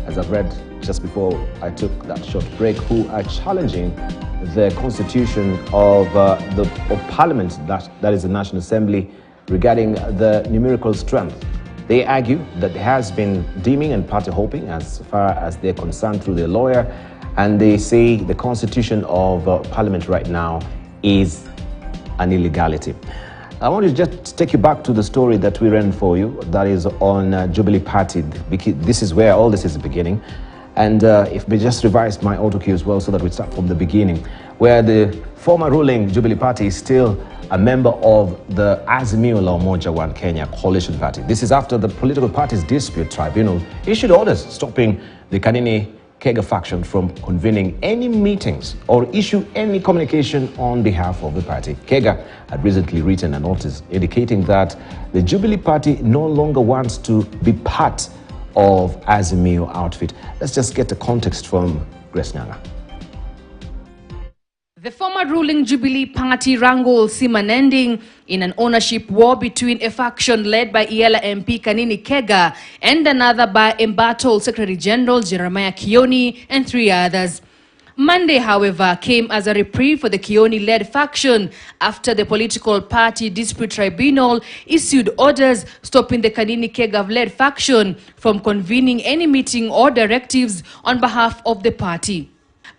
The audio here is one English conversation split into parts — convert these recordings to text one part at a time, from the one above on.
as I've read just before I took that short break, who are challenging the constitution of Parliament, that is the National Assembly, regarding the numerical strength. They argue that there has been deeming and party hopping as far as they're concerned through their lawyer, and they say the constitution of Parliament right now is an illegality. I want to just take you back to the story that we ran for you, that is on Jubilee Party. This is where all this is beginning. And if we just revise my auto cue as well so that we start from the beginning, where the former ruling Jubilee Party is still a member of the Azimio la Umoja One Kenya coalition party. This is after the political parties dispute tribunal issued orders stopping the Kanini Kega faction from convening any meetings or issue any communication on behalf of the party. Kega had recently written a notice indicating that the Jubilee Party no longer wants to be part of Azimio outfit. Let's just get the context from Grace Nyanga. The former ruling Jubilee Party wrangles seem unending in an ownership war between a faction led by Iela MP Kanini Kega and another by embattled Secretary General Jeremiah Kioni and 3 others. Monday, however, came as a reprieve for the Kioni-led faction after the political party dispute tribunal issued orders stopping the Kanini Kega-led faction from convening any meeting or directives on behalf of the party.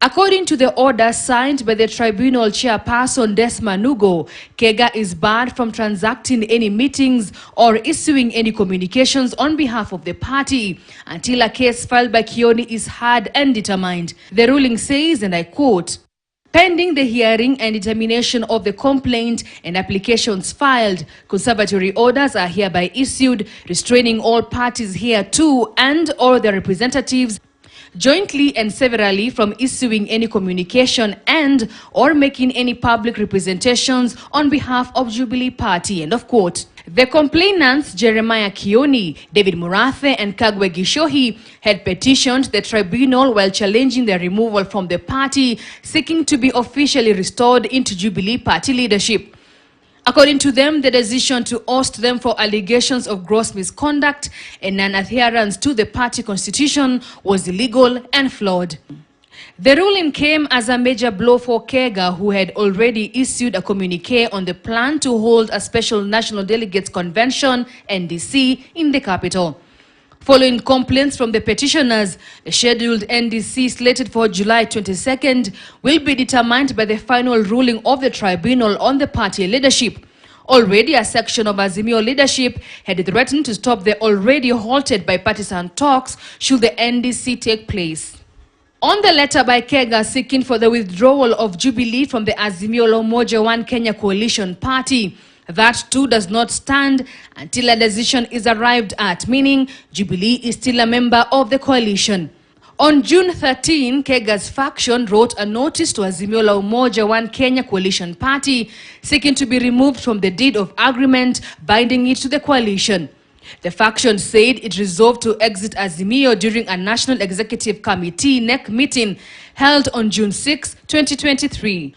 According to the order signed by the tribunal chairperson Desma Nugo, Kega is barred from transacting any meetings or issuing any communications on behalf of the party until a case filed by Kioni is heard and determined. The ruling says, and I quote, "Pending the hearing and determination of the complaint and applications filed, conservatory orders are hereby issued, restraining all parties hereto and or their representatives jointly and severally from issuing any communication and or making any public representations on behalf of Jubilee Party," end of quote. The complainants, Jeremiah Kioni, David Murathe and Kagwe Gishohi, had petitioned the tribunal while challenging their removal from the party, seeking to be officially restored into Jubilee Party leadership. According to them, the decision to oust them for allegations of gross misconduct and non-adherence to the party constitution was illegal and flawed. The ruling came as a major blow for Kega, who had already issued a communique on the plan to hold a special National Delegates Convention, NDC, in the capital. Following complaints from the petitioners, the scheduled NDC slated for July 22nd will be determined by the final ruling of the tribunal on the party leadership. Already a section of Azimio leadership had threatened to stop the already halted bipartisan talks should the NDC take place. On the letter by Kega seeking for the withdrawal of Jubilee from the Azimio la Umoja One Kenya coalition party, that too does not stand until a decision is arrived at, meaning Jubilee is still a member of the coalition. On June 13, Kega's faction wrote a notice to Azimio la Umoja One Kenya coalition party seeking to be removed from the deed of agreement binding it to the coalition. The faction said it resolved to exit Azimio during a National Executive Committee NEC meeting held on June 6, 2023.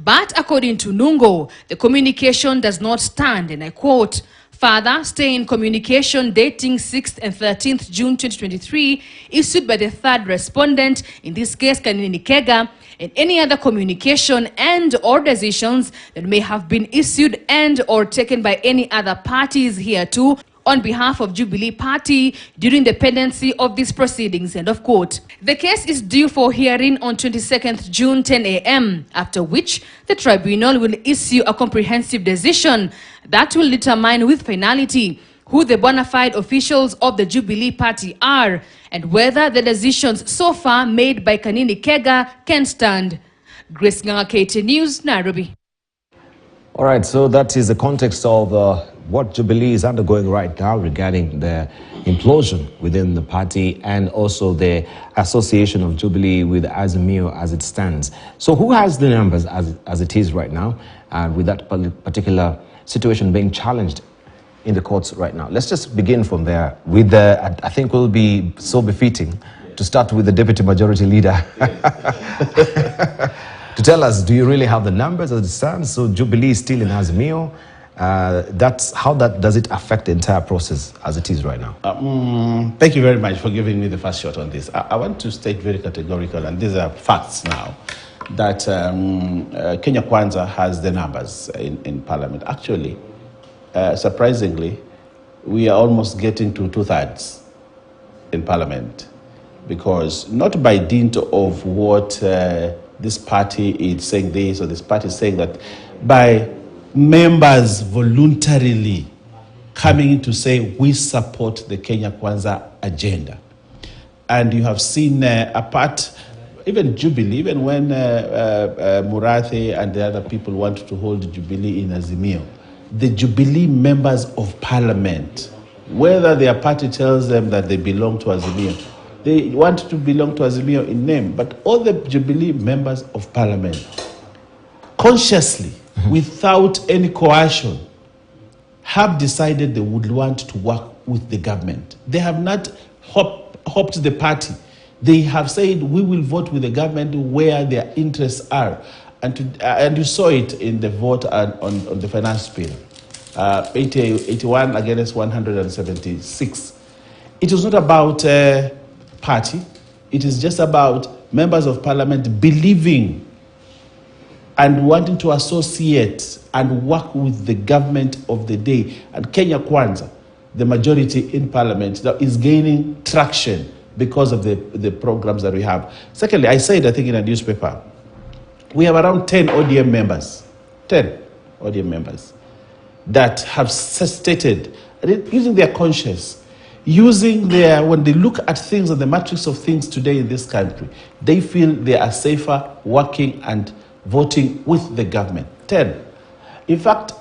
But according to Nungo, the communication does not stand, and I quote, "Further, stay in communication dating 6th and 13th June 2023 issued by the third respondent, in this case Kanini Kega, and any other communication and or decisions that may have been issued and or taken by any other parties hereto on behalf of Jubilee Party during the pendency of these proceedings," end of quote. The case is due for hearing on 22nd June 10 a.m., after which the tribunal will issue a comprehensive decision that will determine with finality who the bona fide officials of the Jubilee Party are and whether the decisions so far made by Kanini Kega can stand. Grace Nyanga, KT News, Nairobi. All right, so that is the context of what Jubilee is undergoing right now regarding the implosion within the party and also the association of Jubilee with Azimio as it stands. So who has the numbers as it is right now with that particular situation being challenged in the courts right now? Let's just begin from there with I think will be so befitting to start with the Deputy Majority Leader. To tell us, do you really have the numbers as it stands? So Jubilee is still in Azimio. That's how does it affect the entire process as it is right now? Thank you very much for giving me the first shot on this. I want to state very categorical, and these are facts now, that Kenya Kwanza has the numbers in Parliament. Actually, surprisingly, we are almost getting to 2/3 in Parliament, because not by dint of what this party is saying this or this party is saying that, by members voluntarily coming in to say we support the Kenya Kwanza agenda. And you have seen apart, even Jubilee, even when Murathi and the other people want to hold Jubilee in Azimio, the Jubilee members of Parliament, whether their party tells them that they belong to Azimio, they want to belong to Azimio in name, but all the Jubilee members of Parliament, consciously, without any coercion, have decided they would want to work with the government. They have not hopped the party. They have said, we will vote with the government where their interests are. And you saw it in the vote on the finance bill. 81 against 176. It is not about party. It is just about members of Parliament believing and wanting to associate and work with the government of the day. And Kenya Kwanza, the majority in Parliament, that is gaining traction because of the programs that we have. Secondly, I said, I think in a newspaper, we have around 10 ODM members, 10 ODM members that have stated, using their conscience, when they look at things and the matrix of things today in this country, they feel they are safer working and voting with the government. 10. In fact,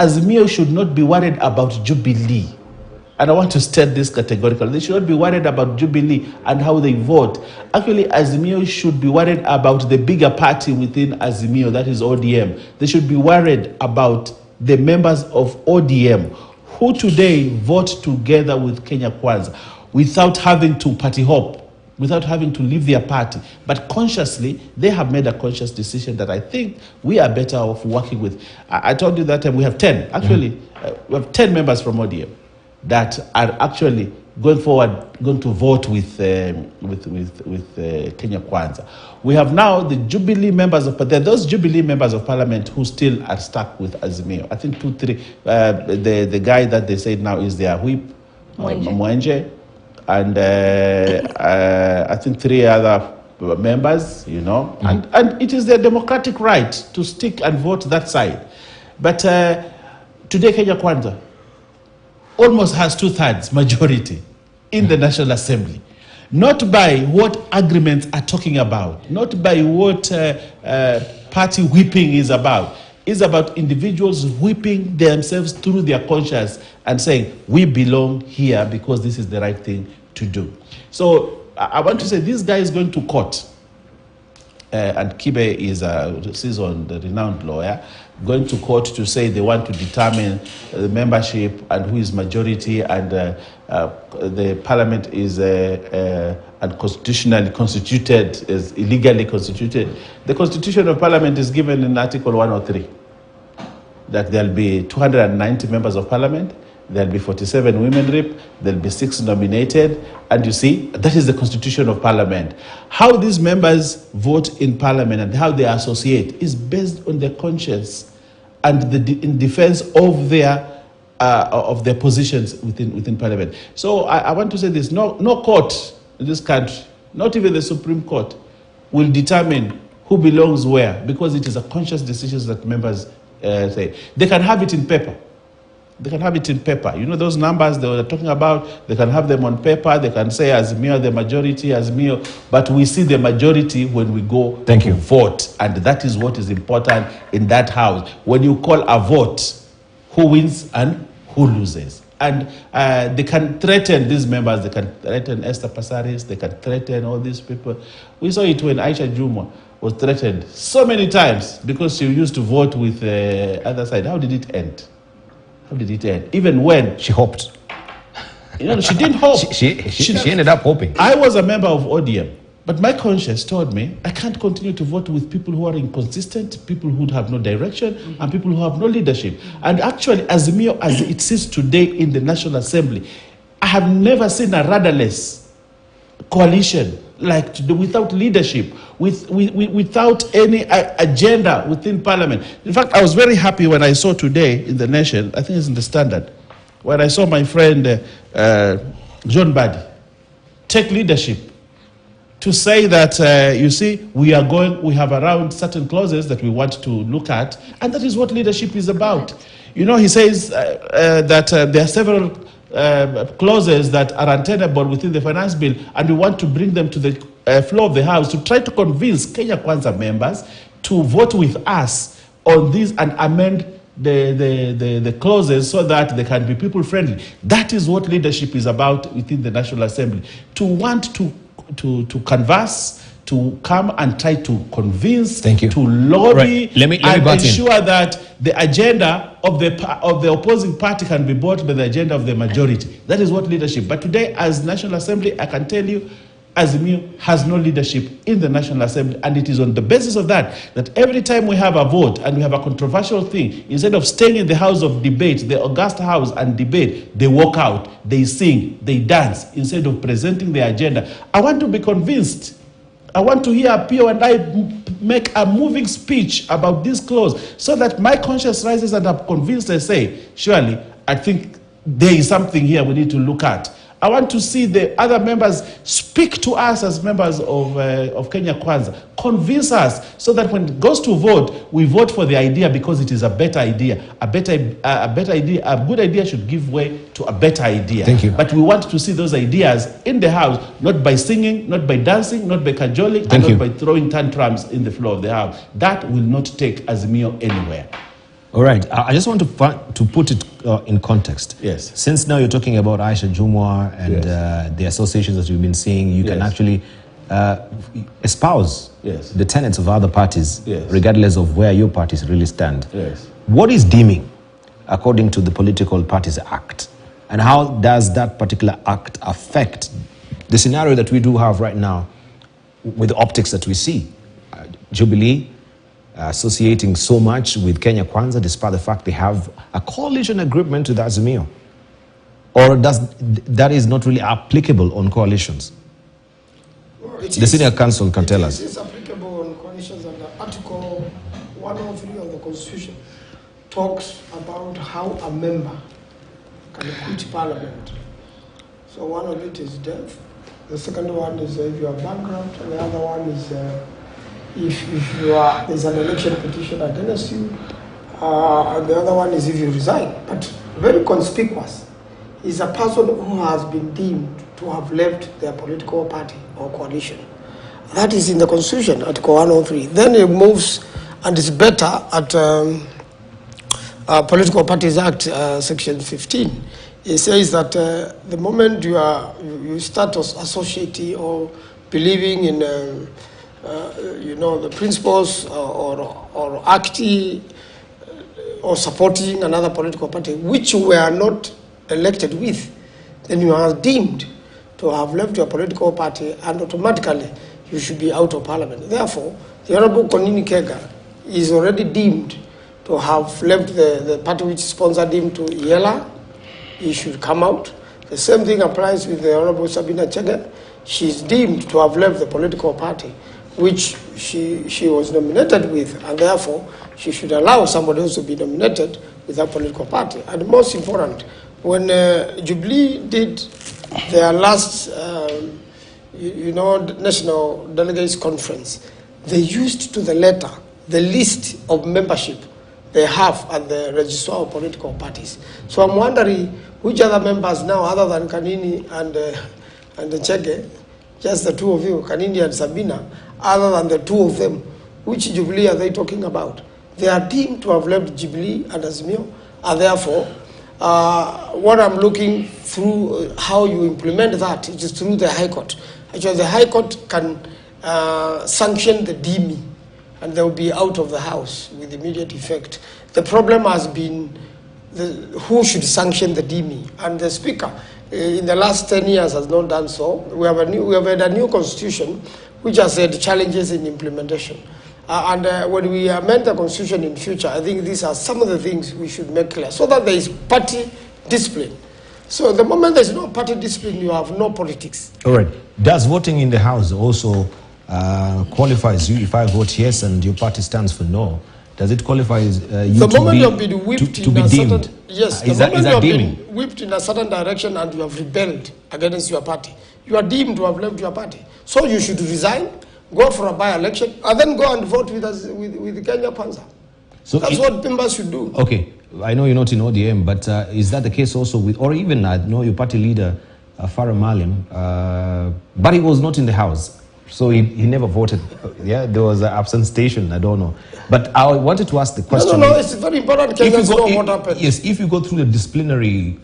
Azimio should not be worried about Jubilee. And I want to state this categorically. They should not be worried about Jubilee and how they vote. Actually, Azimio should be worried about the bigger party within Azimio, that is ODM. They should be worried about the members of ODM who today vote together with Kenya Kwanza without having to party hop, without having to leave their party. But consciously, they have made a conscious decision that I think we are better off working with. I told you that we have 10. Actually, we have 10 members from ODM that are actually going to vote with Kenya Kwanza. We have now the Jubilee members of, but there are those Jubilee members of Parliament who still are stuck with Azimio. I think 2, 3. The guy that they said now is their whip, Mwenje. And I think 3 other members, and it is their democratic right to stick and vote that side. But today, Kenya Kwanza almost has 2/3 majority in the National Assembly. Not by what agreements are talking about, not by what party whipping is about. It's about individuals whipping themselves through their conscience and saying, we belong here because this is the right thing to do. So I want to say this guy is going to court. And Kibe is a seasoned, renowned lawyer, going to court to say they want to determine the membership and who is majority, and the parliament is unconstitutionally constituted, is illegally constituted. The constitution of parliament is given in Article 103, that there'll be 290 members of parliament, there'll be 47 women rep, there'll be 6 nominated, and you see, that is the constitution of parliament. How these members vote in parliament and how they associate is based on their conscience and in defense of their positions within parliament. So I want to say this: no court in this country, not even the Supreme Court, will determine who belongs where, because it is a conscious decision that members say. They can have it in paper. They can have it in paper. Those numbers they were talking about, they can have them on paper. They can say Azimio, the majority, Azimio. But we see the majority when we go to vote. And that is what is important in that house. When you call a vote, who wins and who loses. And they can threaten these members. They can threaten Esther Passaris. They can threaten all these people. We saw it when Aisha Juma was threatened so many times because she used to vote with the other side. How did it end? How did it end? Even when she hoped. She didn't hope. She ended up hoping. I was a member of ODM. But my conscience told me I can't continue to vote with people who are inconsistent, people who have no direction, and people who have no leadership. And actually, Azimio, as it sits today in the National Assembly, I have never seen a rudderless coalition like without leadership, without any agenda within Parliament. In fact, I was very happy when I saw today in the Nation, I think it's in the Standard, when I saw my friend John Buddy take leadership to say that, you see, we have around certain clauses that we want to look at, and that is what leadership is about. You know, he says that there are several clauses that are untenable within the finance bill, and we want to bring them to the floor of the House to try to convince Kenya Kwanza members to vote with us on these and amend the clauses so that they can be people friendly. That is what leadership is about within the National Assembly. To want to canvass, to come and try to convince, to lobby, right. Let me and ensure that the agenda of the opposing party can be bought by the agenda of the majority. That is what leadership. But today, as National Assembly, I can tell you, Azimio has no leadership in the National Assembly, and it is on the basis of that every time we have a vote and we have a controversial thing, instead of staying in the house of debate, the august house, and debate, they walk out, they sing, they dance, instead of presenting the agenda. I want to be convinced. I want to hear Pio and I make a moving speech about this clause so that my conscience rises and I'm convinced. I say, surely, I think there is something here we need to look at. I want to see the other members speak to us as members of Kenya Kwanza, convince us so that when it goes to vote, we vote for the idea because it is a better idea. A good idea should give way to a better idea. Thank you. But we want to see those ideas in the House, not by singing, not by dancing, not by cajoling, and not by throwing tantrums in the floor of the House. That will not take Azimio anywhere. All right. I just want to put it in context. Yes. Since now you're talking about Aisha Jumwa and the associations that you've been seeing, you can actually espouse the tenets of other parties, regardless of where your parties really stand. Yes. What is deeming, according to the Political Parties Act, and how does that particular act affect the scenario that we do have right now with the optics that we see? Jubilee associating so much with Kenya Kwanza, despite the fact they have a coalition agreement with Azimio? Or that is not really applicable on coalitions? Well, the senior counsel can tell us. It is applicable on coalitions, and Article 103 of the Constitution talks about how a member can quit Parliament. So one of it is death. The second one is if you are bankrupt, and the other one is if there's an election petition against you, and the other one is if you resign. But very conspicuous is a person who has been deemed to have left their political party or coalition. That is in the Constitution, Article 103. Then it moves, and it's better at Political Parties Act, Section 15. It says that the moment you start associating or believing in the principles or acting or supporting another political party which you were not elected with, then you are deemed to have left your political party, and automatically you should be out of Parliament. Therefore, the Honorable Konini Kega is already deemed to have left the party which sponsored him to Yela. He should come out. The same thing applies with the Honorable Sabina Chege. She is deemed to have left the political party which she was nominated with, and therefore she should allow somebody else to be nominated with that political party. And most important, when Jubilee did their last National Delegates Conference, they used to the letter the list of membership they have at the Registrar of Political Parties. So I'm wondering which other members now, other than Kanini and the Chege, just the two of you, Kanini and Sabina, other than the two of them, which Jubilee are they talking about? They are deemed to have left Jubilee and Azimio, and therefore, what I'm looking through, how you implement that, it is through the High Court. Actually, the High Court can sanction the DMI, and they will be out of the House with immediate effect. The problem has been who should sanction the DMI, and the Speaker in the last 10 years has not done so. We have had a new constitution which has had challenges in implementation. When we amend the constitution in future, I think these are some of the things we should make clear, so that there is party discipline. So the moment there's no party discipline, you have no politics. All right. Does voting in the House also qualifies you? If I vote yes and your party stands for no, does it qualify you the to moment be, you have been whipped to in be a deemed? certain, yes, Is the that moment you have deeming? been whipped in a certain direction and you have rebelled against your party, you are deemed to have left your party. So you should resign, go for a by-election, and then go and vote with us with Kenya Kwanza. So that's what members should do. Okay, I know you're not in ODM, but is that the case also with, or even I know your party leader, Farah Malim, but he was not in the House, so he never voted. Yeah, there was an abstention, I don't know. But I wanted to ask the question. No, it's very important Kenyans know what happened. Yes, if you go through the disciplinary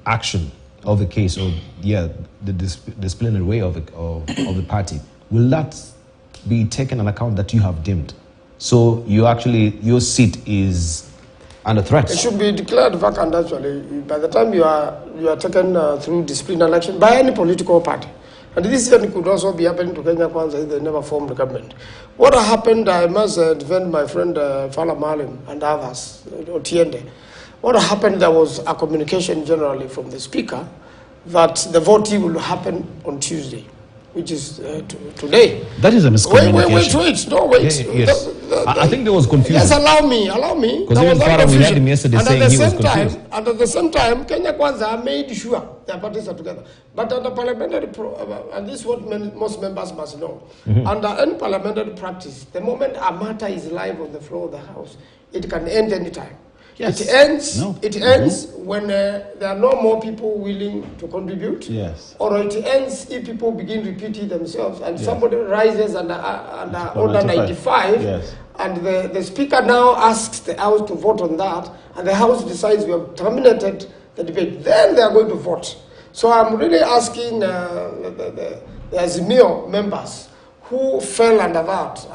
action of the case, or the disciplinary way of the party, will that be taken on account that you have dimmed? So your seat is under threat. It should be declared vacant actually by the time you are taken through disciplinary action by any political party. And this even could also be happening to Kenya Kwanza if they never formed the government. What happened, I must defend my friend Farah Malim and others, Otiende. What happened, there was a communication generally from the speaker that the voting will happen on Tuesday, which is today. That is a miscommunication. Wait. Yes. I think there was confusion. Yes, allow me. Because even Farah, we had him yesterday saying he was confused. And at the same time, Kenya Kwanza made sure their parties are together. But under parliamentary, and this is what most members must know, under any parliamentary practice, the moment a matter is live on the floor of the House, it can end any time. Yes. It ends when there are no more people willing to contribute. Yes. Or it ends if people begin repeating themselves and somebody rises under Order 95. Yes. And the Speaker now asks the House to vote on that, and the House decides we have terminated the debate. Then they are going to vote. So I'm really asking the Azimio members who fell under that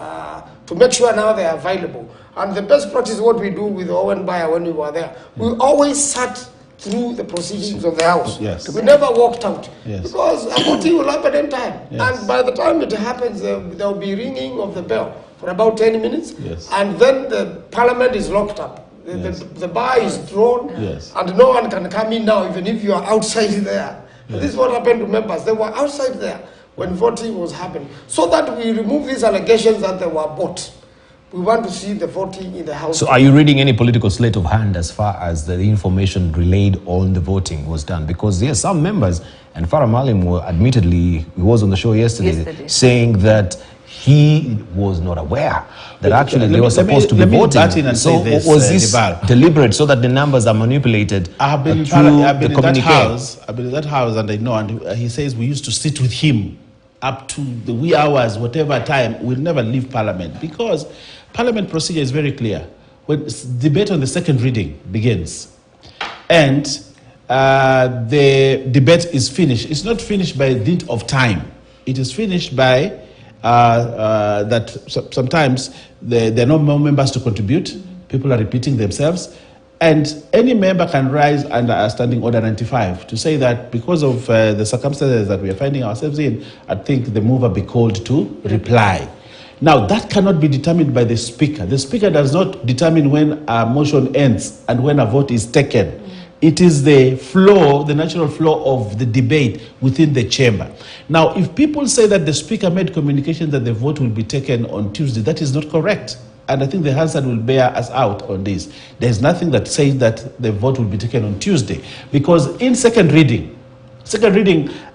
to make sure now they are available. And the best practice is what we do with Owen Bayer when we were there. We always sat through the proceedings of the House. Yes. We never walked out. Yes. Because a voting will happen in time. Yes. And by the time it happens, there will be ringing of the bell for about 10 minutes. Yes. And then the parliament is locked up. The bar is drawn. Yes. And no one can come in now, even if you are outside there. Yes. This is what happened to members. They were outside there when voting was happening. So that we remove these allegations that they were bought. We want to see the voting in the House. So are you reading any political sleight of hand as far as the information relayed on the voting was done? Because yes, some members, and Farah Malim admittedly, he was on the show yesterday. Saying that he was not aware that actually they were supposed to be voting. So was this deliberate so that the numbers are manipulated? I've been in that house and I know, and he says we used to sit with him up to the wee hours, whatever time. We'll never leave Parliament because Parliament procedure is very clear. When debate on the second reading begins and the debate is finished, it's not finished by dint of time. It is finished by that sometimes there are no more members to contribute. People are repeating themselves. And any member can rise under Standing Order 95 to say that because of the circumstances that we are finding ourselves in, I think the mover be called to reply. Now, that cannot be determined by the Speaker. The Speaker does not determine when a motion ends and when a vote is taken. It is the flow, the natural flow of the debate within the chamber. Now, if people say that the Speaker made communication that the vote will be taken on Tuesday, that is not correct. And I think the Hansard will bear us out on this. There is nothing that says that the vote will be taken on Tuesday. Because in second reading,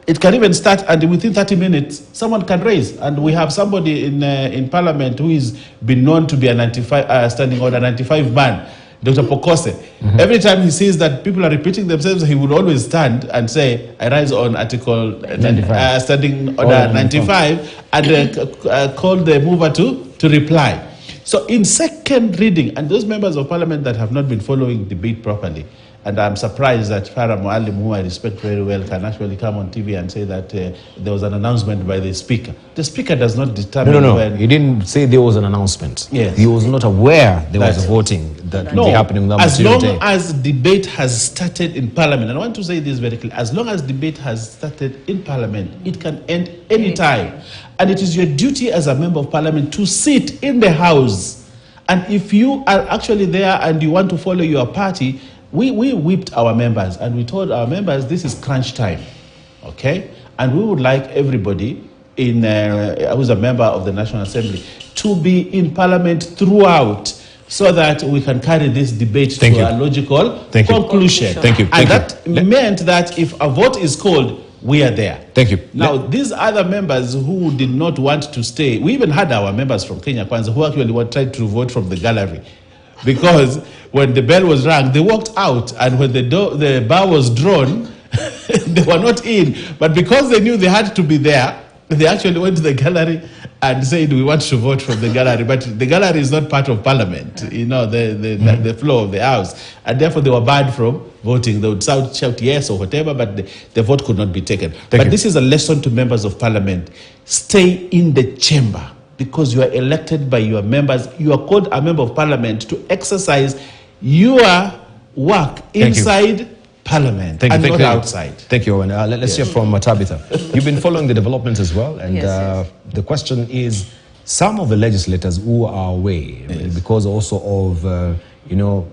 it can even start and within 30 minutes, someone can raise. And we have somebody in Parliament who is been known to be a Standing Order 95 man, Dr. Pokose. Every time he sees that people are repeating themselves, he would always stand and say, I rise on Article Standing Order 95 and call the mover to reply. So in second reading, and those members of Parliament that have not been following debate properly, And I'm surprised that Farah Mualim, who I respect very well, can actually come on TV and say that there was an announcement by the Speaker. The Speaker does not determine when... He didn't say there was an announcement. Yes. He was not aware there was a voting that would be happening on that as material long day. as debate has started in Parliament, and I want to say this very clearly, as long as debate has started in Parliament, it can end any time. And it is your duty as a member of Parliament to sit in the House. And if you are actually there and you want to follow your party, we whipped our members and we told our members this is crunch time, okay? And we would like everybody who's a member of the National Assembly to be in Parliament throughout, so that we can carry this debate to a logical conclusion. Thank you. And that meant that if a vote is called, we are there. Thank you. Now, these other members who did not want to stay, we even had our members from Kenya Kwanza who actually tried to vote from the gallery, because when the bell was rung, they walked out, and when the bar was drawn, they were not in. But because they knew they had to be there, they actually went to the gallery and said, we want to vote from the gallery. But the gallery is not part of Parliament, the floor of the House. And therefore, they were barred from voting. They would shout yes or whatever, but the vote could not be taken. But this is a lesson to members of Parliament. Stay in the chamber, because you are elected by your members. You are called a member of Parliament to exercise your work inside Parliament and not outside. Thank you, Owen. Let's hear from Tabitha. You've been following the developments as well, and the question is, some of the legislators who are away because also of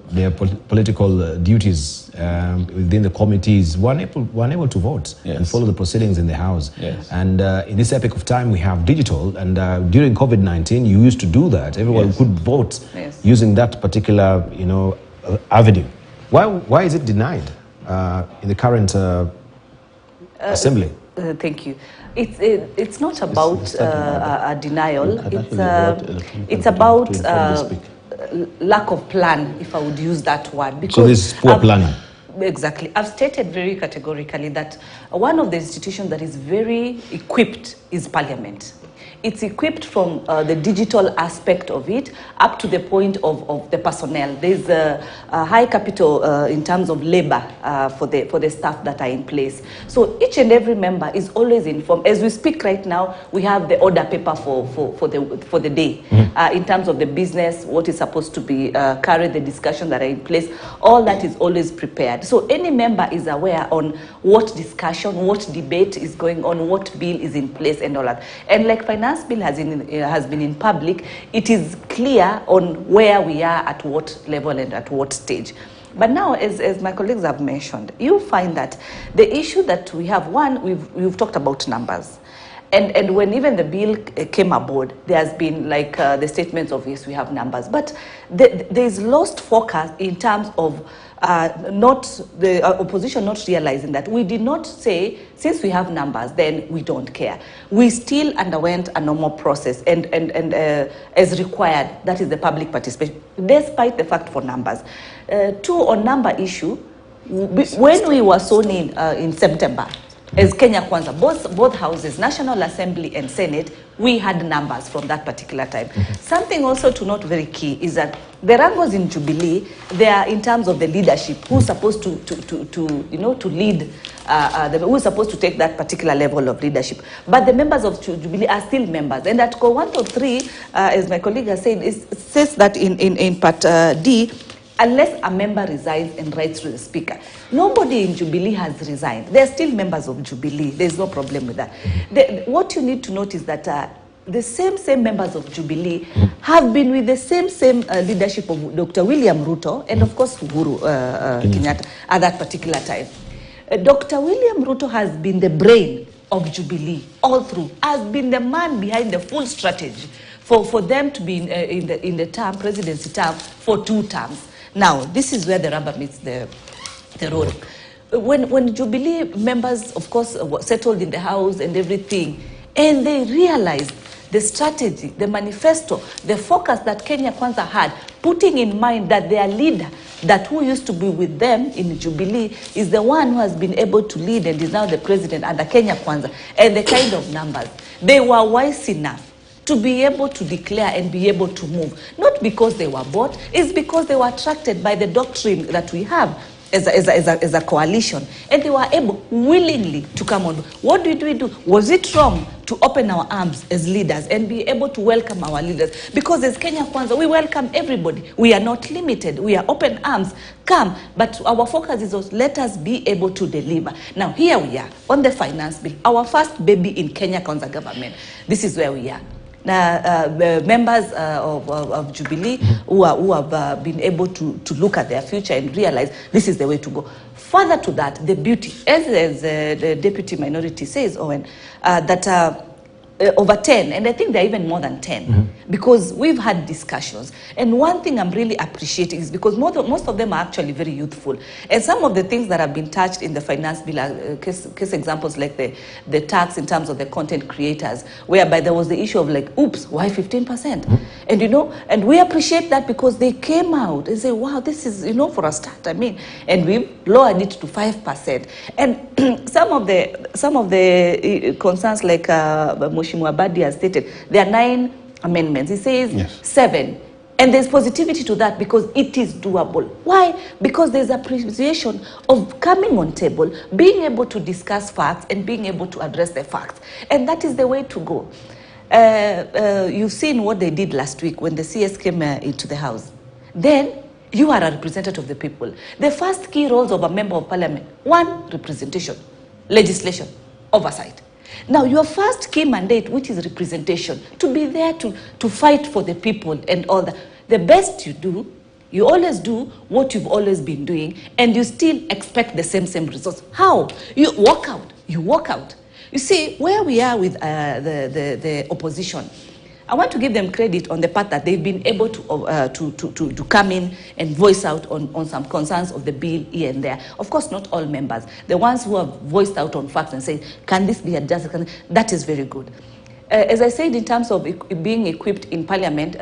their political duties within the committees were unable to vote and follow the proceedings in the House. And in this epoch of time, we have digital, and during COVID-19, you used to do that. Everyone could vote using that particular avenue. Why is it denied in the current assembly? Thank you. It's not about a denial. It's about lack of plan, if I would use that word. Because so this is poor planning. Exactly. I've stated very categorically that one of the institutions that is very equipped is Parliament. It's equipped from the digital aspect of it up to the point of the personnel. There's a high capital in terms of labor for the staff that are in place. So each and every member is always informed. As we speak right now, we have the order paper for the day in terms of the business, what is supposed to be carried, the discussion that are in place. All that is always prepared. So any member is aware on what discussion, what debate is going on, what bill is in place, and all that. And like finance bill has been in public, it is clear on where we are, at what level and at what stage. But now, as my colleagues have mentioned, you find that the issue that we have, one, we've talked about numbers. And when even the bill came aboard, there has been like the statements of, yes, we have numbers. But there is lost focus in terms of not the opposition not realizing that we did not say, since we have numbers, then we don't care. We still underwent a normal process and as required, that is the public participation, despite the fact for numbers. Two, on number issue, when we were sworn in September, as Kenya Kwanza, both houses, National Assembly and Senate, we had numbers from that particular time. Something also to note very key is that the Rangos in Jubilee, they are in terms of the leadership, who's supposed to lead, who's supposed to take that particular level of leadership. But the members of Jubilee are still members. And Article 103, as my colleague has said, says that in Part D, unless a member resigns and writes to the Speaker. Nobody in Jubilee has resigned. They're still members of Jubilee. There's no problem with that. What you need to note is that the same members of Jubilee have been with the same leadership of Dr. William Ruto and, of course, Uhuru Kenyatta at that particular time. Dr. William Ruto has been the brain of Jubilee all through, has been the man behind the full strategy for them to be in the term, presidency term, for 2 terms. Now, this is where the rubber meets the road. When Jubilee members, of course, were settled in the House and everything, and they realized the strategy, the manifesto, the focus that Kenya Kwanza had, putting in mind that their leader, that who used to be with them in Jubilee, is the one who has been able to lead and is now the president under Kenya Kwanza, and the kind of numbers. They were wise enough to be able to declare and be able to move. Not because they were bought, it's because they were attracted by the doctrine that we have. as a coalition, and they were able willingly to come on. What did we do? Was it wrong to open our arms as leaders and be able to welcome our leaders? Because as Kenya Kwanza, we welcome everybody. We are not limited. We are open arms. Come, but our focus is also, let us be able to deliver. Now here we are on the finance bill, our first baby in Kenya Kwanza government. This is where we are. Now, members of Jubilee who have been able to look at their future and realize this is the way to go. Further to that, the beauty, as the Deputy Minority says, Owen, that over 10, and I think there are even more than 10, because we've had discussions. And one thing I'm really appreciating is because most of them are actually very youthful. And some of the things that have been touched in the finance bill are case examples like the tax in terms of the content creators, whereby there was the issue of like, oops, why 15%? And you know, and we appreciate that because they came out and say, wow, this is, you know, for a start, I mean, and we've lowered it to 5%. And some of the concerns like Mheshimiwa Badi has stated, there are 9 amendments. He says 7. And there's positivity to that because it is doable. Why? Because there's appreciation of coming on table, being able to discuss facts and being able to address the facts. And that is the way to go. You've seen what they did last week when the CS came into the House. Then you are a representative of the people. The first key roles of a member of parliament: 1, representation, legislation, oversight. Now, your first key mandate, which is representation, to be there to fight for the people and all that. The best you do, you always do what you've always been doing, and you still expect the same results. How? You walk out. You walk out. You see, where we are with the opposition, I want to give them credit on the part that they've been able to come in and voice out on some concerns of the bill here and there. Of course, not all members. The ones who have voiced out on facts and saying, can this be adjusted? That is very good. As I said, in terms of being equipped in Parliament,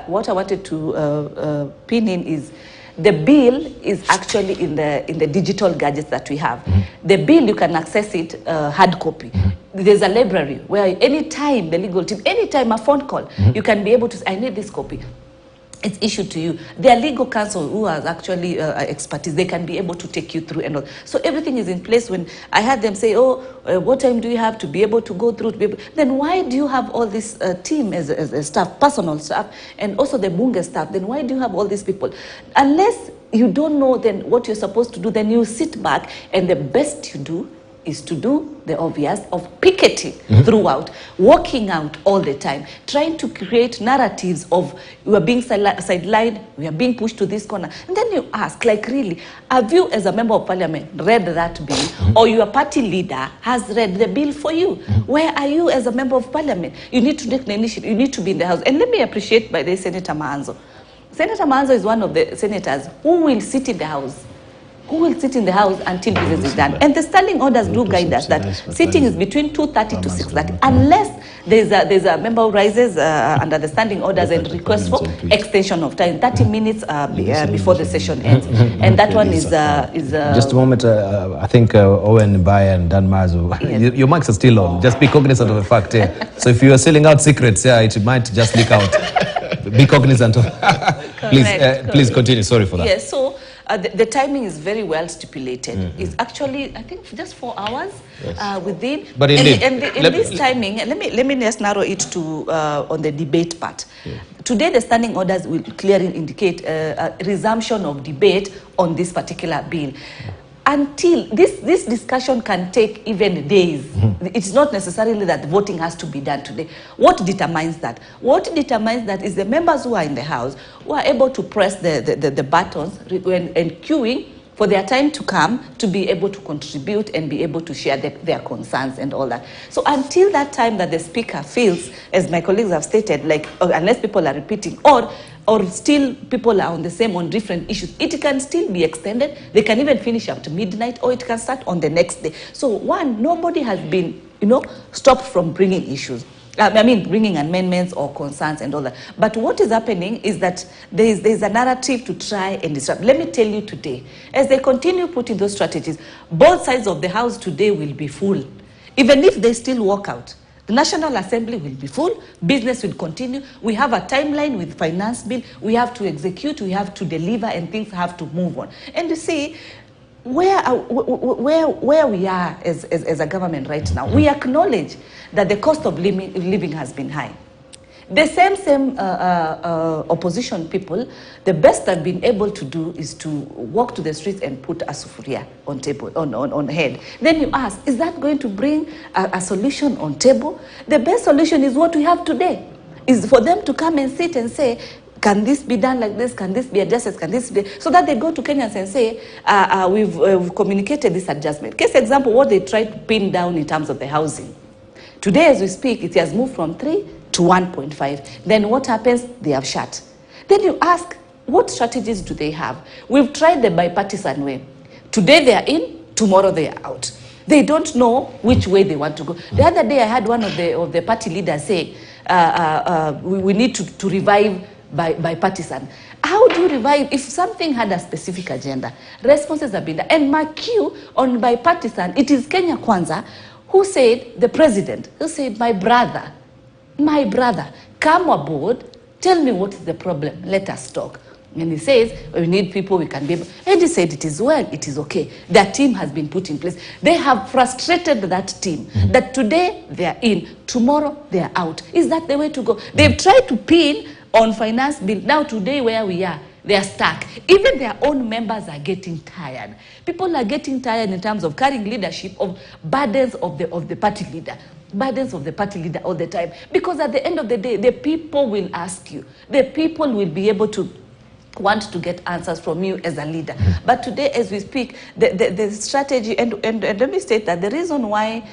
what I wanted to pin in is the bill is actually in the digital gadgets that we have. The bill, you can access it hard copy. There's a library where anytime the legal team, anytime a phone call, you can be able to say, I need this copy. It's issued to you. Their legal counsel who has actually expertise, they can be able to take you through and all. So everything is in place. When I had them say, oh, what time do you have to be able to go through? Then why do you have all this team as staff, personal staff, and also the Bunge staff? Then why do you have all these people? Unless you don't know then what you're supposed to do, then you sit back, and the best you do is to do the obvious of picketing throughout, walking out all the time, trying to create narratives of we are being sidelined, we are being pushed to this corner. And then you ask, like, really, have you as a member of parliament read that bill? Or your party leader has read the bill for you? Where are you as a member of parliament? You need to take the initiative, you need to be in the House. And let me appreciate by the Senator Maanzo. Senator Maanzo is one of the senators who will sit in the House. Who will sit in the House until business is done. And the standing orders do guide us that sitting is between 2:30 to 6:30, unless there's a member who rises under the standing orders and requests for extension of time, 30 minutes before the session ends. And that one is just a moment. I think Owen, Baye, and Dan Mazu, yes. Your mics are still on. Just be cognizant of the fact. So if you are selling out secrets, it might just leak out. Be cognizant of. Please continue. Sorry for that. Yes. So. The timing is very well stipulated. It's actually, I think, just 4 hours within. But indeed, and in this timing, let me just narrow it to on the debate part. Today, the standing orders will clearly indicate a resumption of debate on this particular bill. Until this discussion can take even days. It's not necessarily that voting has to be done today. What determines that? What determines that is the members who are in the House who are able to press the buttons and queuing for their time to come to be able to contribute and be able to share their concerns and all that. So until that time that the speaker feels, as my colleagues have stated, like unless people are repeating or still people are on different issues, it can still be extended. They can even finish up to midnight, or it can start on the next day. So one, nobody has been, stopped from bringing issues. Bringing amendments or concerns and all that. But what is happening is that there's a narrative to try and disrupt. Let me tell you today, as they continue putting those strategies, both sides of the House today will be full. Even if they still walk out, the National Assembly will be full, business will continue. We have a timeline with finance bill. We have to execute, we have to deliver, and things have to move on. And you see, where we are as a government right now, we acknowledge that the cost of living has been high. The same opposition people, the best they've been able to do is to walk to the streets and put a sufuria on table, on head. Then you ask, is that going to bring a solution on table? The best solution is what we have today, is for them to come and sit and say, can this be done like this? Can this be adjusted? Can this be? So that they go to Kenyans and say, we've communicated this adjustment. Case example, what they tried to pin down in terms of the housing. Today, as we speak, it has moved from 3 to 1.5. Then what happens? They have shut. Then you ask, what strategies do they have? We've tried the bipartisan way. Today they are in, tomorrow they are out. They don't know which way they want to go. The other day I had one of the party leaders say, we need to revive bipartisan. How do you revive if something had a specific agenda? Responses have been done. And my cue on bipartisan, it is Kenya Kwanza, who said, the president, who said, my brother, come aboard, tell me what is the problem, let us talk. And he says, we need people, we can be able. And he said, it is well, it is okay. Their team has been put in place. They have frustrated that team, that today they are in, tomorrow they are out. Is that the way to go? They've tried to pin on finance bill. Now today where we are, they are stuck. Even their own members are getting tired. People are getting tired in terms of carrying leadership of burdens of the party leader. Burdens of the party leader all the time. Because at the end of the day, the people will ask you. The people will be able to want to get answers from you as a leader. But today, as we speak, the strategy, and let me state that the reason why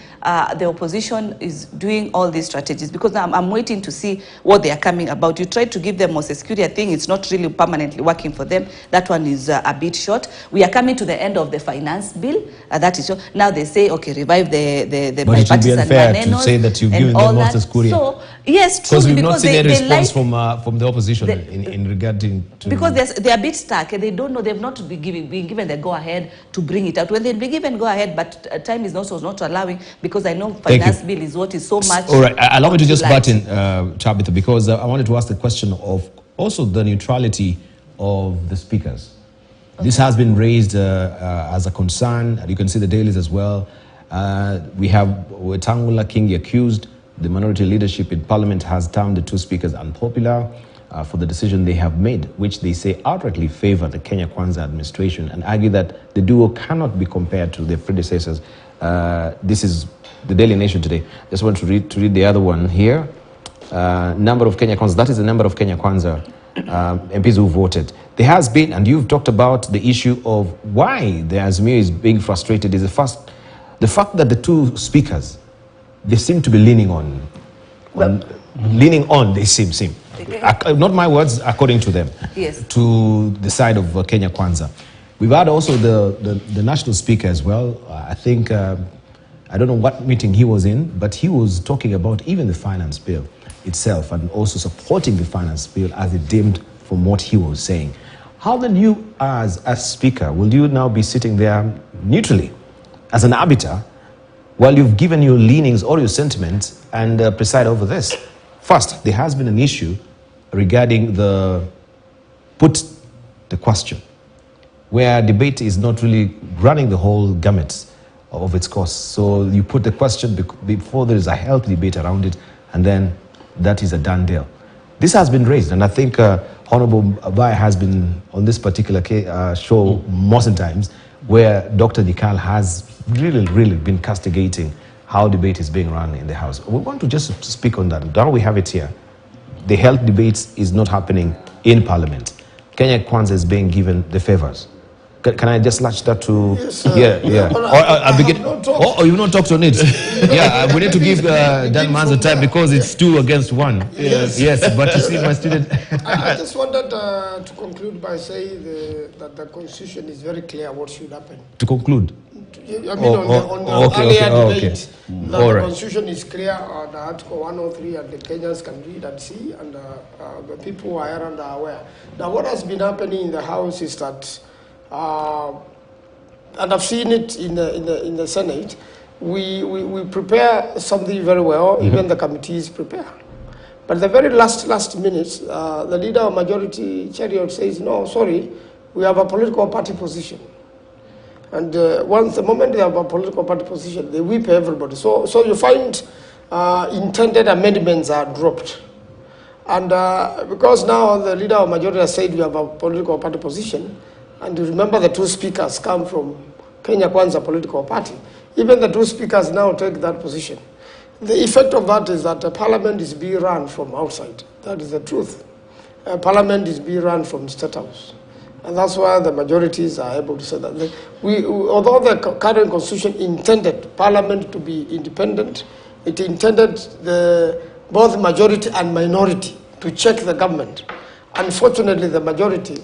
the opposition is doing all these strategies, because I'm waiting to see what they are coming about. You try to give them more security. I think it's not really permanently working for them. That one is a bit short. We are coming to the end of the finance bill. That is short. Now they say, okay, revive the but it would be unfair to say that you've given them more security. So, yes, true, because we've not seen any response from the opposition in regarding to... Because they're a bit stuck and they don't know, they've not been given the go-ahead to bring it out. When they'll be given go-ahead, but time is also not allowing, because I know finance bill is what is so much... All right, allow me to just butt in, Tabitha, because I wanted to ask the question of also the neutrality of the speakers. Okay. This has been raised as a concern, and you can see the dailies as well. We have Wetangula Kingi accused. The minority leadership in parliament has termed the two speakers unpopular for the decision they have made, which they say outrightly favor the Kenya Kwanza administration, and argue that the duo cannot be compared to their predecessors. This is the Daily Nation today. Just want to read the other one here. Number of Kenya Kwanza, that is the number of Kenya Kwanza MPs who voted. There has been, and you've talked about the issue of why the Azimio is being frustrated, is the fact that the two speakers, they seem to be leaning on they seem. Not my words, according to them, yes, to the side of Kenya Kwanza. We've had also the national speaker as well. I think, I don't know what meeting he was in, but he was talking about even the finance bill itself and also supporting the finance bill as it deemed from what he was saying. How then you, as a speaker, will you now be sitting there neutrally as an arbiter while you've given your leanings or your sentiments and preside over this? First, there has been an issue regarding put the question, where debate is not really running the whole gamut of its course. So you put the question before there is a healthy debate around it, and then that is a done deal. This has been raised, and I think Honorable Abai has been on this particular show most times, where Dr. Nikal has really been castigating how debate is being run in the House. We want to just speak on that. Now we have it here. The health debates is not happening in Parliament. Kenya Kwanza is being given the favors. Can I just latch that to... Yes, yeah. Or you not talked on it. Yeah, we need to give Dan Manzo time because it's 2 against 1. Yes, but you see my student... I just wanted to conclude by saying that the Constitution is very clear what should happen. To conclude? I mean, on the earlier debate, that the Constitution is clear, the Article 103, and the Kenyans can read and see, and the people who are around are aware. Now, what has been happening in the House is that, and I've seen it in the Senate, we prepare something very well, even the committees prepare. But the very last minute, the leader of Majority Chariot says, no, sorry, we have a political party position. And once the moment they have a political party position, they whip everybody. So you find intended amendments are dropped. And because now the leader of majority has said we have a political party position, and you remember the two speakers come from Kenya Kwanza political party, even the two speakers now take that position. The effect of that is that the parliament is being run from outside. That is the truth. Parliament is being run from State House. And that's why the majorities are able to say that. Although the current constitution intended parliament to be independent, it intended both majority and minority to check the government. Unfortunately, the majority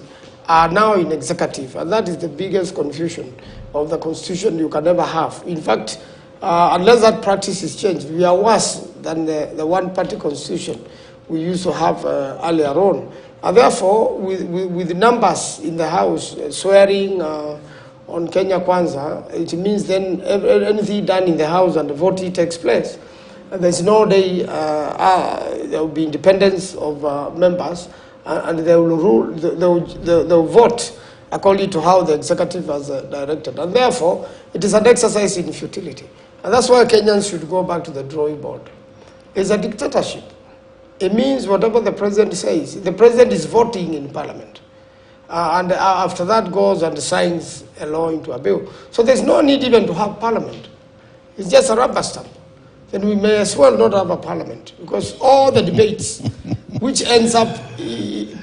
are now in executive, and that is the biggest confusion of the constitution you can ever have. In fact, unless that practice is changed, we are worse than the one-party constitution we used to have earlier on. And therefore, with numbers in the House swearing on Kenya Kwanza, it means then anything done in the House and the voting takes place. And there's no day there will be independence of members, and they will rule. They'll vote according to how the executive has directed. And therefore, it is an exercise in futility. And that's why Kenyans should go back to the drawing board. It's a dictatorship. It means whatever the president says, the president is voting in parliament. And after that goes and signs a law into a bill. So there's no need even to have parliament. It's just a rubber stamp. Then we may as well not have a parliament, because all the debates, which ends up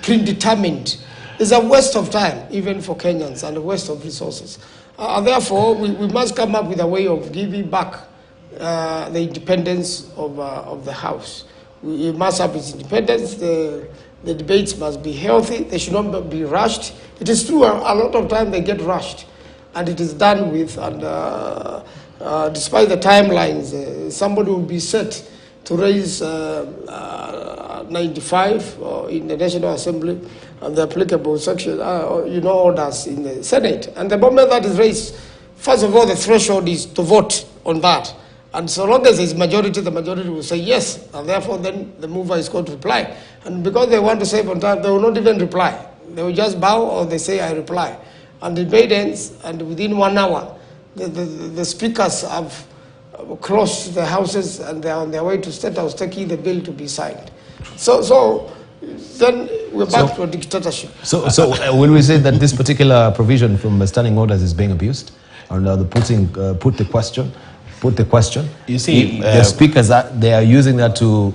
predetermined, is a waste of time, even for Kenyans, and a waste of resources. Therefore, we must come up with a way of giving back the independence of the House. We must have its independence. The debates must be healthy. They should not be rushed. It is true, a lot of time they get rushed, and it is done with, and despite the timelines, somebody will be set to raise 95 in the National Assembly and the applicable section, orders in the Senate. And the moment that is raised, first of all, the threshold is to vote on that. And so long as there's majority, the majority will say yes, and therefore then the mover is going to reply. And because they want to save on time, they will not even reply. They will just bow, or they say, I reply. And the debate ends, and within 1 hour, the speakers have closed the houses, and they're on their way to State House taking the bill to be signed. So then we're back to a dictatorship. So will we say that this particular provision from standing orders is being abused? Or put the question? You see, the speakers they are using that to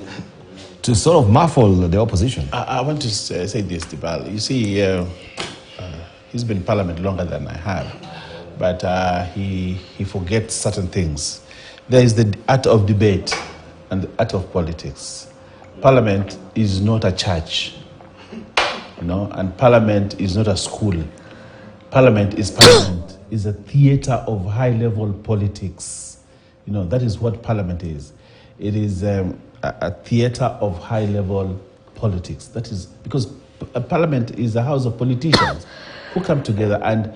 sort of muffle the opposition. I want to say this, Tibal. You see, he's been in parliament longer than I have, but he forgets certain things. There is the art of debate and the art of politics. Parliament is not a church, and parliament is not a school. Parliament is a theater of high-level politics. That is what parliament is. It is a theater of high-level politics. That is because a parliament is a house of politicians who come together, and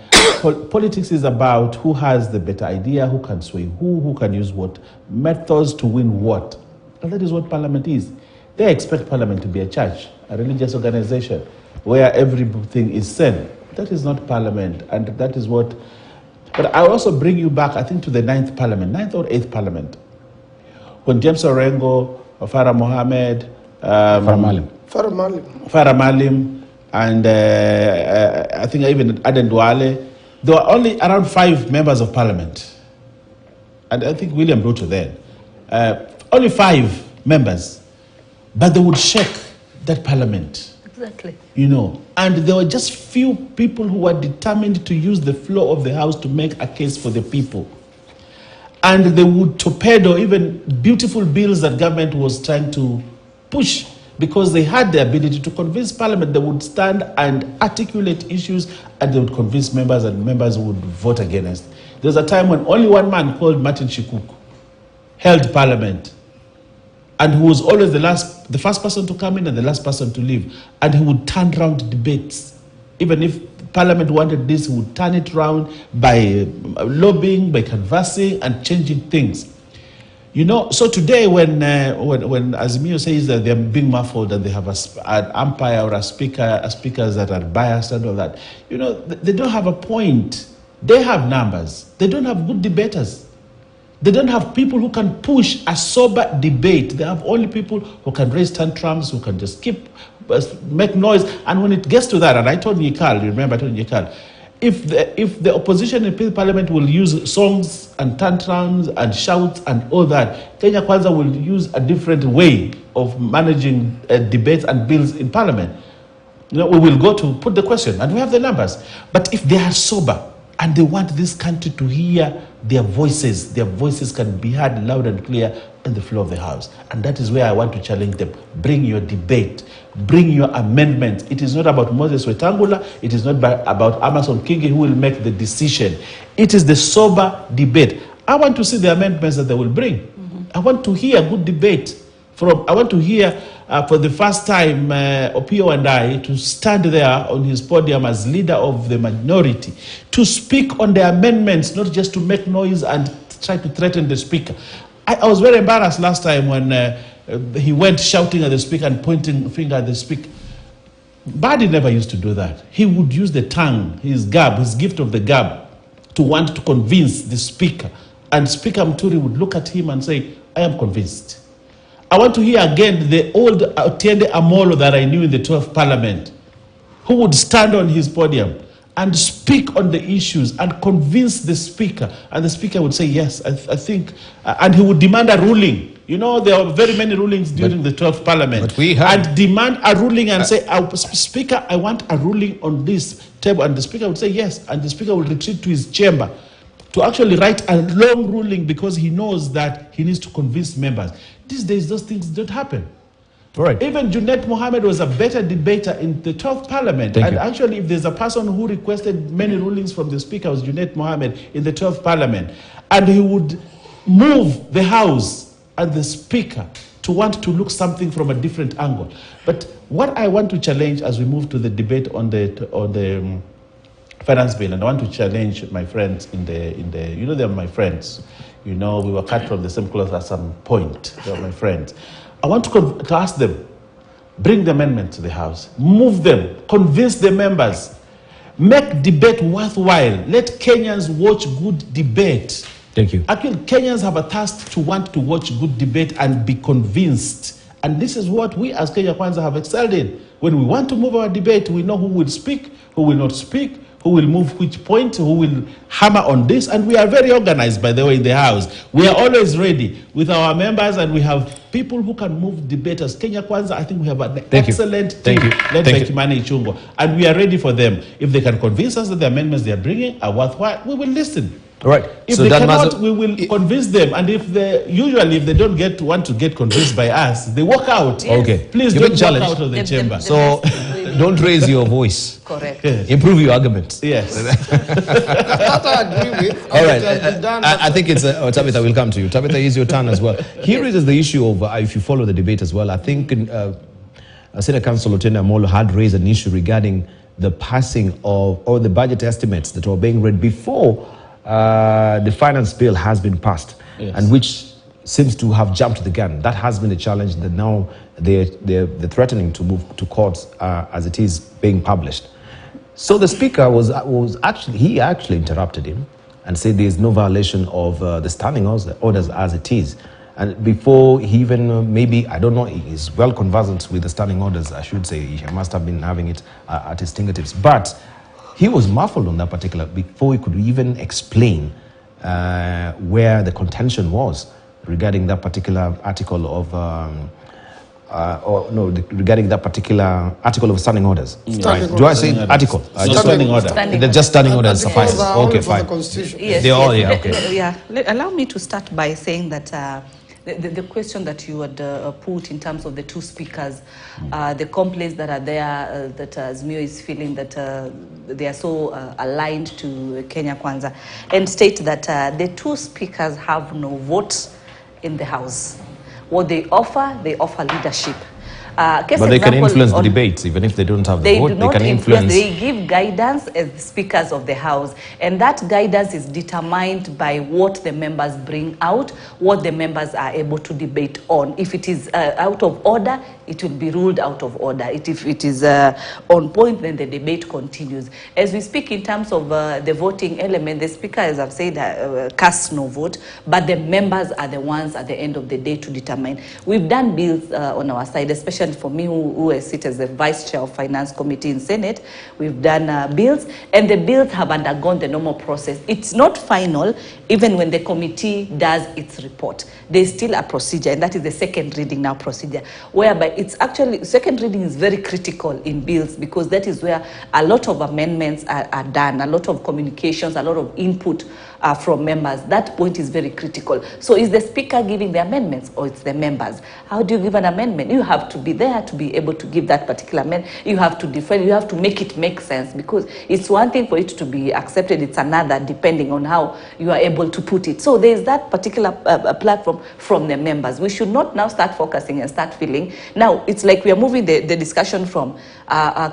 politics is about who has the better idea, who can sway who can use what methods to win what. And that is what parliament is. They expect parliament to be a church, a religious organization, where everything is said. That is not parliament, and that is what... But I also bring you back, I think, to the 9th parliament, 9th or 8th parliament, when James Orengo, Farah Mohammed, Farah Malim, and I think even Aden Duale, there were only around 5 members of parliament. And I think William Ruto then. Only 5 members. But they would shake that parliament. Exactly. And there were just few people who were determined to use the floor of the House to make a case for the people. And they would torpedo even beautiful bills that government was trying to push, because they had the ability to convince parliament. They would stand and articulate issues, and they would convince members, and members would vote against. There was a time when only one man called Martin Shikuku held parliament, and who was always the first person to come in and the last person to leave. And he would turn around debates. Even if parliament wanted this, he would turn it around by lobbying, by canvassing, and changing things. So today when Azimio says that they're being muffled and they have an umpire or a speakers that are biased and all that, they don't have a point. They have numbers. They don't have good debaters. They don't have people who can push a sober debate. They have only people who can raise tantrums, who can just make noise. And when it gets to that, and I told Nyikal, remember I told Nyikal, if the opposition in parliament will use songs and tantrums and shouts and all that, Kenya Kwanza will use a different way of managing debates and bills in parliament. We will go to put the question, and we have the numbers. But if they are sober, and they want this country to hear their voices can be heard loud and clear in the floor of the House. And that is where I want to challenge them. Bring your debate. Bring your amendments. It is not about Moses Wetangula. It is not about Amason Kingi who will make the decision. It is the sober debate. I want to see the amendments that they will bring. I want to hear good debate. I want to hear for the first time Opio and I to stand there on his podium as leader of the minority to speak on the amendments, not just to make noise and try to threaten the speaker. I was very embarrassed last time when he went shouting at the speaker and pointing finger at the speaker. Badi never used to do that. He would use the tongue, his gift of the gab, to want to convince the speaker. And Speaker Muturi would look at him and say, I am convinced. I want to hear again the old Otiende Amolo that I knew in the 12th Parliament, who would stand on his podium and speak on the issues and convince the speaker. And the speaker would say, yes, I think, and he would demand a ruling. You know, there are very many rulings during the 12th Parliament. And demand a ruling and say, Speaker, I want a ruling on this table. And the speaker would say, yes. And the speaker would retreat to his chamber to actually write a long ruling because he knows that he needs to convince members. These days, those things don't happen. Right. Even Junet Mohammed was a better debater in the 12th Parliament. And actually, if there's a person who requested many rulings from the speaker, it was Junet Mohammed in the 12th Parliament. And he would move the House and the speaker to want to look something from a different angle. But what I want to challenge as we move to the debate on the finance bill, and I want to challenge my friends in the you know, they're my friends. You know, we were cut from the same cloth at some point. They're my friends. I want to ask them, bring the amendment to the House, move them, convince the members, make debate worthwhile. Let Kenyans watch good debate. Thank you. Actually, Kenyans have a task to want to watch good debate and be convinced. And this is what we as Kenya Kwanza have excelled in. When we want to move our debate, we know who will speak, who will not speak, who will move which point, who will hammer on this. And we are very organized, by the way, in the House. We are always ready with our members, and we have people who can move debaters. Kenya Kwanza, I think we have an excellent team led by Kimani Ichung'wah. And we are ready for them. If they can convince us that the amendments they are bringing are worthwhile, we will listen. All right. If they cannot, we will convince them. And if they don't want to get convinced by us, they walk out. Yes. Okay. Please don't walk out of the chamber. So don't raise your voice. Correct. Improve your arguments. Yes. That I agree with. All right. I think it's Tabitha will come to you. Tabitha, is your turn as well. Here is the issue of if you follow the debate as well. I think Senate Council Otiende Amolo had raised an issue regarding the passing of or the budget estimates that were being read before the finance bill has been passed, and which seems to have jumped the gun. That has been the challenge that now they're threatening to move to courts as it is being published. So the speaker was actually interrupted him and said there is no violation of the standing orders as it is. And before he even maybe, I don't know, he's well conversant with the standing orders, I should say. He must have been having it at his fingertips. But he was muffled on that particular, before he could even explain where the contention was regarding that particular article of, regarding that particular article of standing orders. Standing Do I say article? Standing order. They're just standing orders suffice. Okay, fine. Yes, They're all, yeah, okay. Yeah. Allow me to start by saying that the question that you had put in terms of the two speakers, the complaints that are there, that Azimio is feeling that they are so aligned to Kenya Kwanza, and state that the two speakers have no vote in the House. What they offer leadership. But they can influence the debates, even if they don't have the vote. They can influence. They give guidance as the speakers of the House, and that guidance is determined by what the members bring out, what the members are able to debate on. If it is out of order, it will be ruled out of order. If it is on point, then the debate continues. As we speak in terms of the voting element, the speaker, as I've said, casts no vote, but the members are the ones at the end of the day to determine. We've done bills on our side, especially for me who sit as the Vice Chair of Finance Committee in Senate. We've done bills, and the bills have undergone the normal process. It's not final, even when the committee does its report. There's still a procedure, and that is the second reading now procedure, whereby it's actually, second reading is very critical in bills, because that is where a lot of amendments are done, a lot of communications, a lot of input from members. That point is very critical. So is the speaker giving the amendments, or it's the members? How do you give an amendment? You have to be there to be able to give that particular amendment. You have to defend, you have to make it make sense, because it's one thing for it to be accepted, it's another depending on how you are able to put it. So there's that particular platform from the members. We should not now start focusing and start feeling. Now, it's like we are moving the discussion from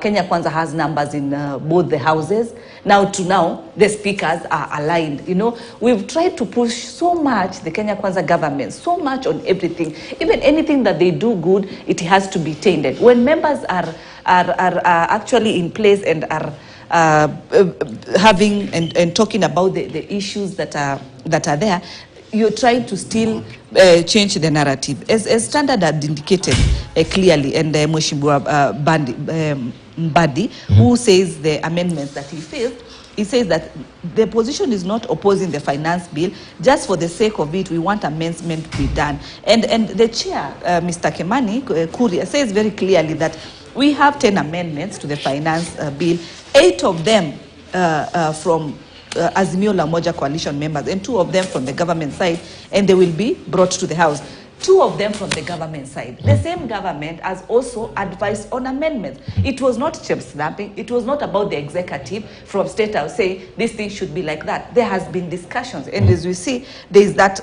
Kenya Kwanza has numbers in both the houses. Now to now, the speakers are aligned. You know, we've tried to push so much, the Kenya Kwanza government, so much on everything. Even anything that they do good, it has to be tainted. When members are actually in place and are having and talking about the issues that are there, you're trying to still change the narrative. As Standard had indicated clearly, and Mheshimiwa Mbadi, who says the amendments that he says that the position is not opposing the finance bill. Just for the sake of it, we want amendment to be done. And the chair, Mr. Kemani Kuria, says very clearly that we have 10 amendments to the finance bill, 8 of them from Azimio La Umoja coalition members, and 2 of them from the government side, and they will be brought to the House. 2 of them from the government side. The same government has also advised on amendments. It was not chip snapping. It was not about the executive from State House saying this thing should be like that. There has been discussions, and as we see, there is that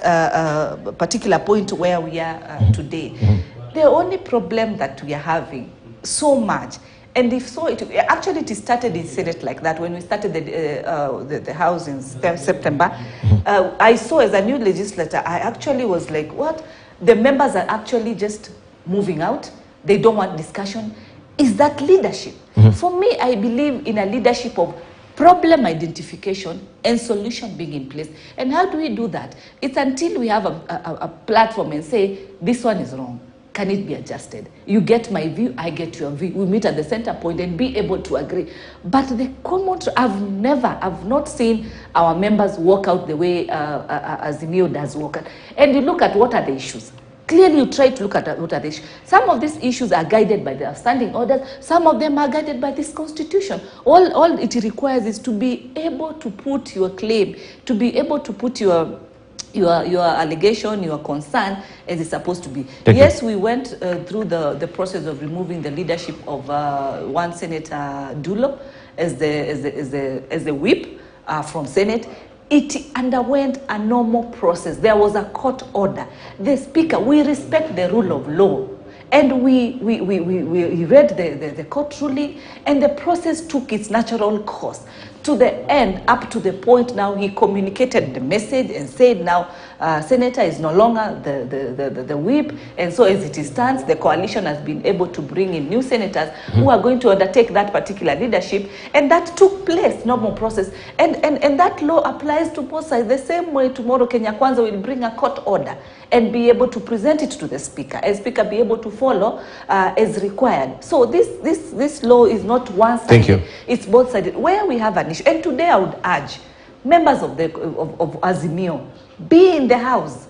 particular point where we are today. The only problem that we are having so much, and if so, it started in Senate like that. When we started the House in September, I saw as a new legislator, I actually was like, what? The members are actually just moving out. They don't want discussion. Is that leadership? For me, I believe in a leadership of problem identification and solution being in place. And how do we do that? It's until we have a platform and say, this one is wrong. Can it be adjusted? You get my view, I get your view. We meet at the center point and be able to agree. But the common, I've not seen our members walk out the way Azimio does walk out. And you look at what are the issues. Clearly, you try to look at what are the issues. Some of these issues are guided by the standing orders. Some of them are guided by this constitution. All it requires is to be able to put your claim, to be able to put your allegation, your concern, as it's supposed to be. Yes, we went through the process of removing the leadership of one Senator Dulo as the whip from Senate. It underwent a normal process. There was a court order. The Speaker, we respect the rule of law. And we read the court ruling, and the process took its natural course. To the end, up to the point now, he communicated the message and said now, Senator is no longer the whip, and so as it stands, the coalition has been able to bring in new senators who are going to undertake that particular leadership, and that took place, normal process, and that law applies to both sides. The same way tomorrow Kenya Kwanza will bring a court order and be able to present it to the Speaker, and Speaker be able to follow as required. So this law is not one-sided. Thank you. It's both-sided. Where we have an issue, and today I would urge members of Azimio, be in the House,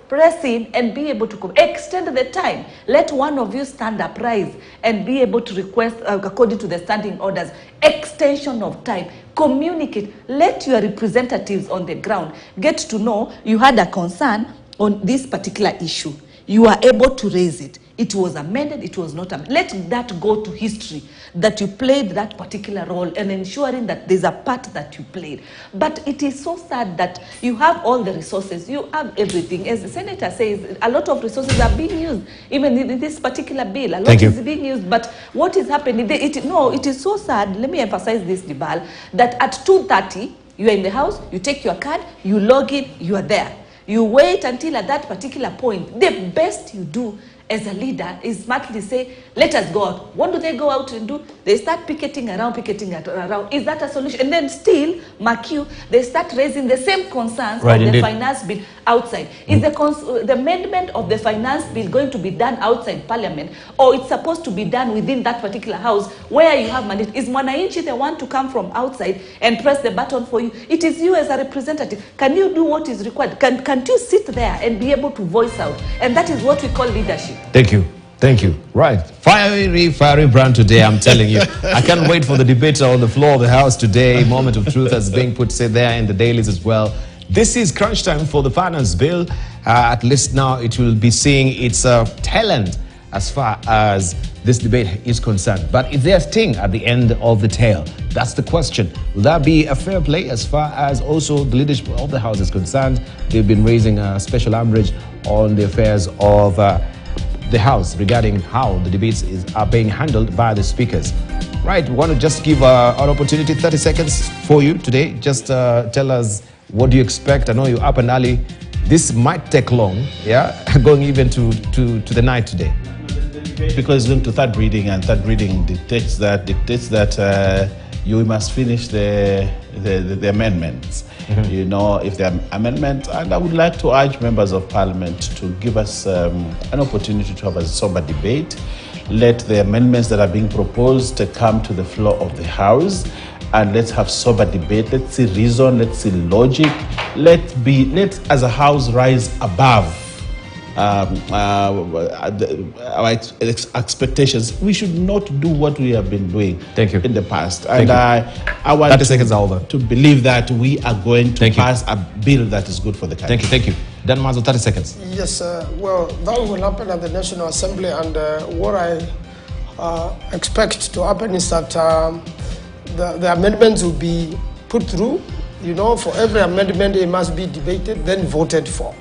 press in and be able to extend the time. Let one of you stand up, rise, and be able to request, according to the standing orders, extension of time. Communicate. Let your representatives on the ground get to know you had a concern on this particular issue. You are able to raise it. It was amended, it was not amended. Let that go to history, that you played that particular role and ensuring that there's a part that you played. But it is so sad that you have all the resources, you have everything. As the Senator says, a lot of resources are being used, even in this particular bill. A lot is being used, but what is happening? It is so sad, let me emphasize this, Dibal, that at 2:30, you are in the house, you take your card, you log in, you are there. You wait until at that particular point. The best you do as a leader is smartly say, let us go out. What do they go out and do? They start picketing around. Is that a solution? And then still, mark you, they start raising the same concerns of the finance bill outside. Is the amendment of the finance bill going to be done outside Parliament, or it's supposed to be done within that particular house where you have mandate? Is Mwananchi the one to come from outside and press the button for you? It is you as a representative. Can you do what is required? Can't you sit there and be able to voice out? And that is what we call leadership. Thank you. Thank you. Right. Fiery brand today, I'm telling you. I can't wait for the debate on the floor of the House today. Moment of truth as being put say there in the dailies as well. This is crunch time for the finance bill. At least now it will be seeing its tail end as far as this debate is concerned. But is there a sting at the end of the tail? That's the question. Will that be a fair play as far as also the leadership of the House is concerned? They've been raising a special umbrage on the affairs of the House regarding how the debates are being handled by the speakers. Right, we want to just give an opportunity, 30 seconds for you today. Just tell us, what do you expect? I know you're up and early. This might take long, yeah, going even to the night today. Because it's going to third reading, and third reading dictates that you must finish the amendments. You know, if there are amendments, and I would like to urge members of Parliament to give us an opportunity to have a sober debate. Let the amendments that are being proposed to come to the floor of the House, and let's have sober debate. Let's see reason, let's see logic. Let's as a House rise above our expectations. We should not do what we have been doing in the past. And I want 30 seconds are over. To believe that we are going to pass a bill that is good for the country. Thank you. Dan Mazo, 30 seconds. Yes, well, that will happen at the National Assembly, and what I expect to happen is that the amendments will be put through. You know, for every amendment, it must be debated, then voted for.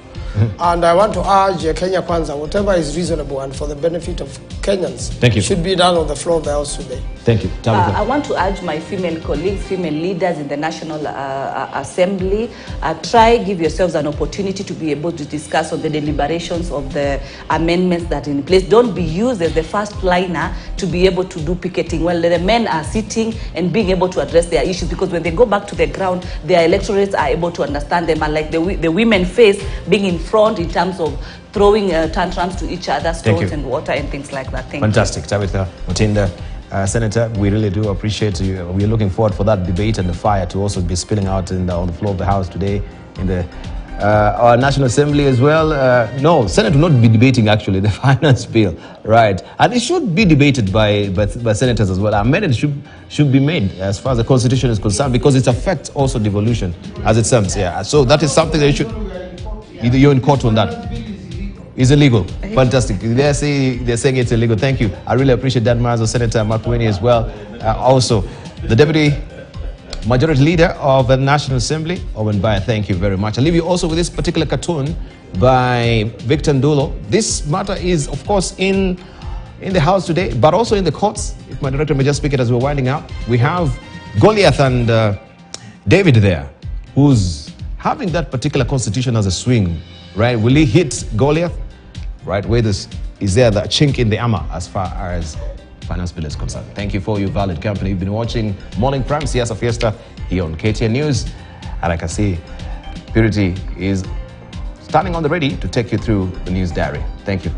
And I want to urge Kenya Kwanza, whatever is reasonable and for the benefit of Kenyans, should be done on the floor of the House today. Thank you. I want to urge my female colleagues, female leaders in the National Assembly, give yourselves an opportunity to be able to discuss on the deliberations of the amendments that are in place. Don't be used as the first liner to be able to do picketing while the men are sitting and being able to address their issues, because when they go back to the ground, their electorates are able to understand them, and like the women face being in front in terms of throwing tantrums to each other, stones and water and things like that. Fantastic. Tabitha Mutinda, Senator, we really do appreciate you. We're looking forward for that debate and the fire to also be spilling out on the floor of the House today in the our National Assembly as well. No, Senate will not be debating actually the finance bill, right? And it should be debated by senators as well. Amendments should be made as far as the Constitution is concerned, because it affects also devolution as it stands. Yeah, so that is something that you should. You're in court on that. It's illegal. Fantastic. They're saying it's illegal. Thank you. I really appreciate that, Mazo, Senator Makueni as well. Also, the Deputy Majority Leader of the National Assembly, Owen Baya, thank you very much. I'll leave you also with this particular cartoon by Victor Ndulo. This matter is, of course, in the House today, but also in the courts. If my director may just speak it as we're winding up. We have Goliath and David there, who's having that particular constitution as a swing, right? Will he hit Goliath? Right, where is there the chink in the armor as far as finance bill is concerned? Thank you for your valid company. You've been watching Morning Prime Siasa Fiesta here on KTN News. And I can see Purity is standing on the ready to take you through the news diary. Thank you.